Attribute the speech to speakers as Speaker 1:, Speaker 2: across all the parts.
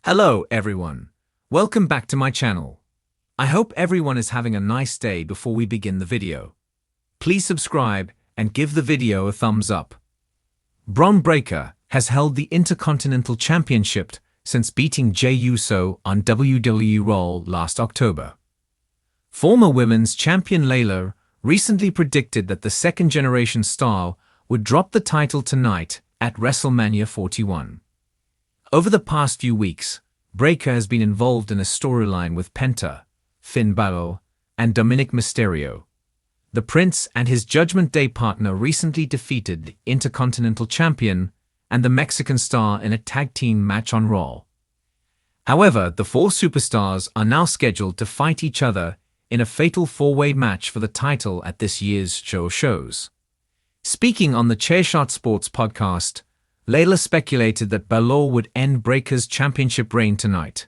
Speaker 1: Hello everyone, welcome back to my channel. I hope everyone is having a nice day before we begin the video. Please subscribe and give the video a thumbs up. Bron Breakker has held the Intercontinental Championship since beating Jey Uso on WWE Raw last October. Former Women's Champion Layla recently predicted that the second-generation star would drop the title tonight at WrestleMania 41. Over the past few weeks, Breakker has been involved in a storyline with Penta, Finn Balor, and Dominic Mysterio. The Prince and his Judgment Day partner recently defeated the Intercontinental Champion and the Mexican Star in a tag team match on Raw. However, the four superstars are now scheduled to fight each other in a fatal four-way match for the title at this year's shows. Speaking on the Chairshot Sports podcast, Layla speculated that Balor would end Breakker's championship reign tonight.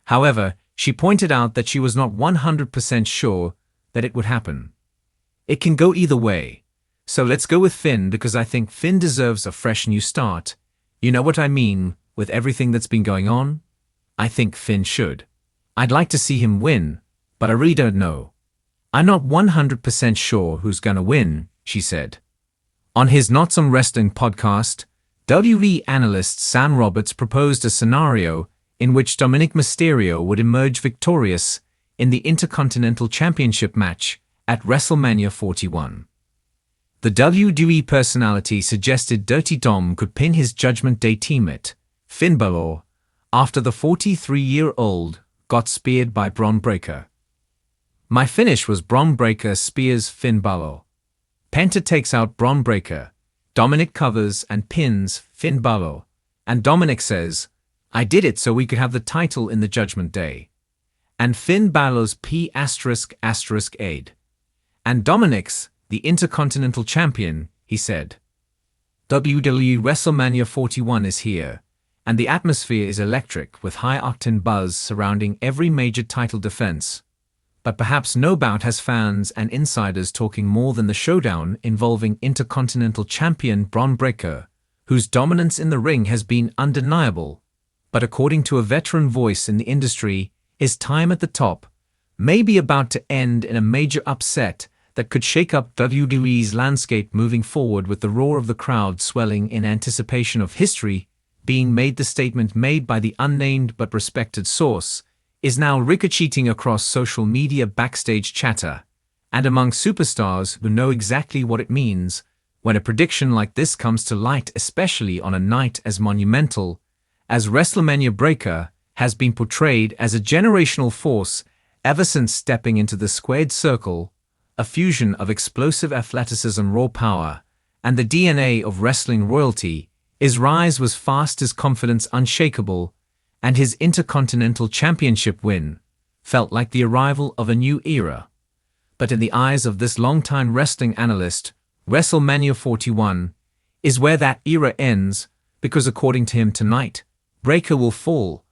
Speaker 1: However, she pointed out that she was not 100% sure that it would happen. It can go either way, so let's go with Finn because I think Finn deserves a fresh new start. You know what I mean, with everything that's been going on? I think Finn should. I'd like to see him win, but I really don't know. I'm not 100% sure who's gonna win, she said. On his Not Some Wrestling podcast, WWE analyst Sam Roberts proposed a scenario in which Dominic Mysterio would emerge victorious in the Intercontinental Championship match at WrestleMania 41. The WWE personality suggested Dirty Dom could pin his Judgment Day teammate, Finn Balor, after the 43-year-old got speared by Bron Breakker. My finish was Bron Breakker spears Finn Balor. Penta takes out Bron Breakker. Dominic covers and pins Finn Balor, and Dominic says, "I did it so we could have the title in the Judgment Day." And Finn Balor's P***aid. And Dominic's the Intercontinental Champion, he said. WWE WrestleMania 41 is here, and the atmosphere is electric with high-octane buzz surrounding every major title defense. But perhaps no bout has fans and insiders talking more than the showdown involving Intercontinental Champion Bron Breakker, whose dominance in the ring has been undeniable. But according to a veteran voice in the industry, his time at the top may be about to end in a major upset that could shake up WWE's landscape moving forward, with the roar of the crowd swelling in anticipation of history being made. The statement made by the unnamed but respected source is now ricocheting across social media, backstage chatter, and among superstars who know exactly what it means when a prediction like this comes to light, especially on a night as monumental as WrestleMania. Breakker has been portrayed as a generational force ever since stepping into the squared circle, a fusion of explosive athleticism, raw power, and the DNA of wrestling royalty. His rise was fast, his confidence unshakable, and his Intercontinental Championship win felt like the arrival of a new era. But in the eyes of this longtime wrestling analyst, WrestleMania 41 is where that era ends, because according to him tonight, Breakker will fall,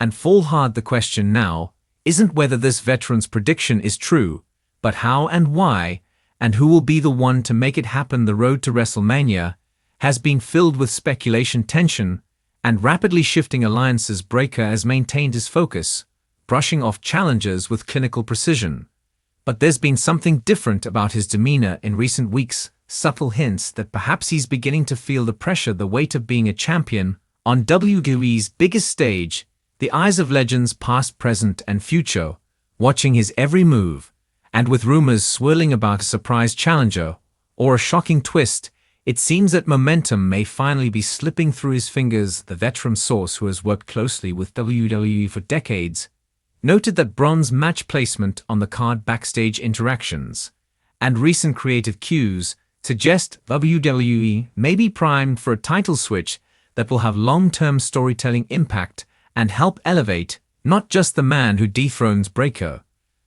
Speaker 1: and fall hard. The question now isn't whether this veteran's prediction is true, but how and why, and who will be the one to make it happen. The road to WrestleMania has been filled with speculation, tension, and rapidly shifting alliances. Breakker has maintained his focus, brushing off challenges with clinical precision. But there's been something different about his demeanor in recent weeks, subtle hints that perhaps he's beginning to feel the pressure, the weight of being a champion on WWE's biggest stage, the eyes of legends past, present, and future, watching his every move, and with rumors swirling about a surprise challenger or a shocking twist, it seems that momentum may finally be slipping through his fingers. The veteran source, who has worked closely with WWE for decades, noted that Bron's match placement on the card, backstage interactions, and recent creative cues suggest WWE may be primed for a title switch that will have long-term storytelling impact and help elevate not just the man who dethrones Breakker,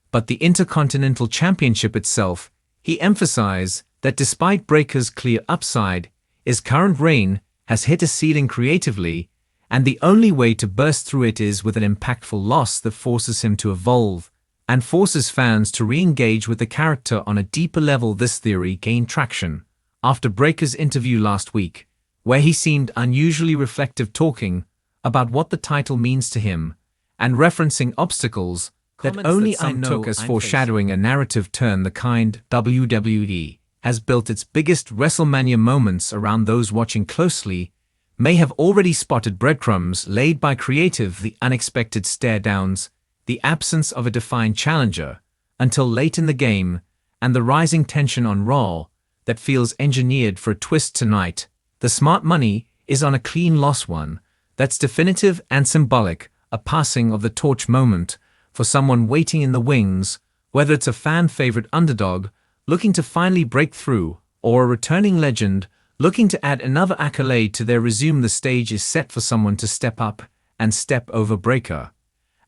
Speaker 1: but the Intercontinental Championship itself. He emphasized that despite Breakker's clear upside, his current reign has hit a ceiling creatively, and the only way to burst through it is with an impactful loss that forces him to evolve and forces fans to re-engage with the character on a deeper level. This theory gained traction after Breakker's interview last week, where he seemed unusually reflective, talking about what the title means to him, and referencing obstacles that only I took as foreshadowing a narrative turn the kind WWE has built its biggest WrestleMania moments around. Those watching closely may have already spotted breadcrumbs laid by creative, the unexpected stare-downs, the absence of a defined challenger until late in the game, and the rising tension on Raw that feels engineered for a twist tonight. The smart money is on a clean loss, one that's definitive and symbolic, a passing of the torch moment for someone waiting in the wings, whether it's a fan-favorite underdog looking to finally break through, or a returning legend looking to add another accolade to their resume. The stage is set for someone to step up and step over Breakker.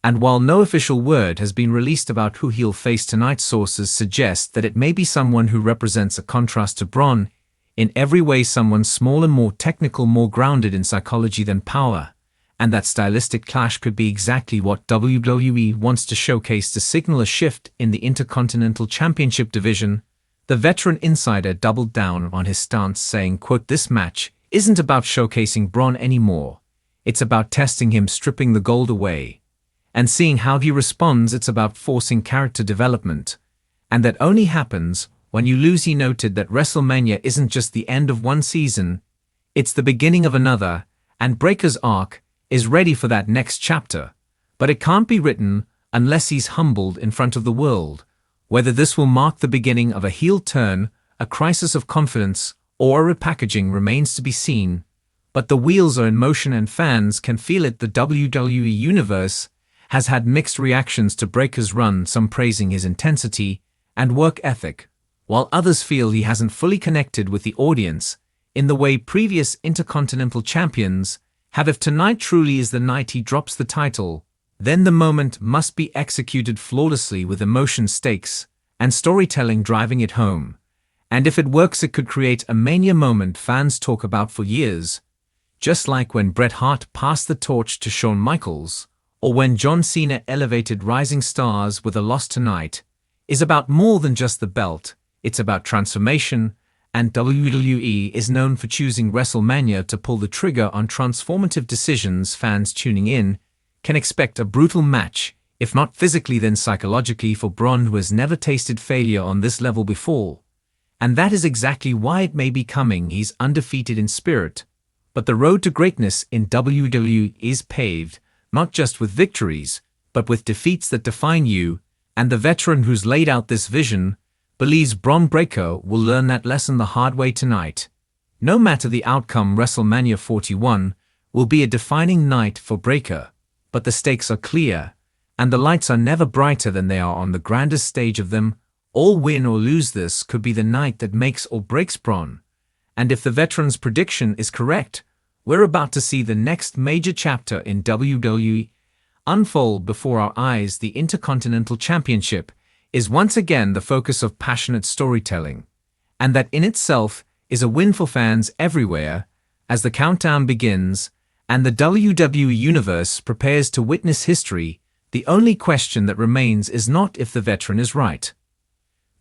Speaker 1: And while no official word has been released about who he'll face tonight, sources suggest that it may be someone who represents a contrast to Bron in every way, someone smaller, more technical, more grounded in psychology than power. And that stylistic clash could be exactly what WWE wants to showcase to signal a shift in the Intercontinental Championship division. The veteran insider doubled down on his stance, saying, quote, "This match isn't about showcasing Bron anymore. It's about testing him, stripping the gold away, and seeing how he responds. It's about forcing character development. And that only happens when you lose." He noted that WrestleMania isn't just the end of one season, it's the beginning of another, and Breakker's arc is ready for that next chapter. But it can't be written unless he's humbled in front of the world. Whether this will mark the beginning of a heel turn, a crisis of confidence, or a repackaging remains to be seen. But the wheels are in motion and fans can feel it. The WWE Universe has had mixed reactions to Breakker's run, some praising his intensity and work ethic, while others feel he hasn't fully connected with the audience in the way previous Intercontinental champions have. If tonight truly is the night he drops the title, then the moment must be executed flawlessly, with emotion, stakes, and storytelling driving it home. And if it works, it could create a mania moment fans talk about for years. Just like when Bret Hart passed the torch to Shawn Michaels, or when John Cena elevated rising stars. With a loss tonight is about more than just the belt, it's about transformation, and WWE is known for choosing WrestleMania to pull the trigger on transformative decisions. Fans tuning in can expect a brutal match, if not physically then psychologically, for Bron, who has never tasted failure on this level before. And that is exactly why it may be coming. He's undefeated in spirit, but the road to greatness in WWE is paved not just with victories, but with defeats that define you. And the veteran who's laid out this vision believes Bron Breakker will learn that lesson the hard way tonight. No matter the outcome, WrestleMania 41 will be a defining night for Breakker. But the stakes are clear, and the lights are never brighter than they are on the grandest stage of them all. Win or lose, this could be the night that makes or breaks Bron. And if the veteran's prediction is correct, we're about to see the next major chapter in WWE unfold before our eyes. The Intercontinental Championship is once again the focus of passionate storytelling, and that in itself is a win for fans everywhere. As the countdown begins and the WWE Universe prepares to witness history, the only question that remains is not if the veteran is right,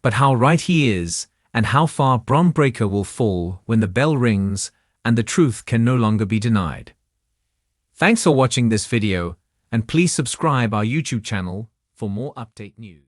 Speaker 1: but how right he is, and how far Bron Breakker will fall when the bell rings and the truth can no longer be denied. Thanks for watching this video, and please subscribe our YouTube channel for more update news.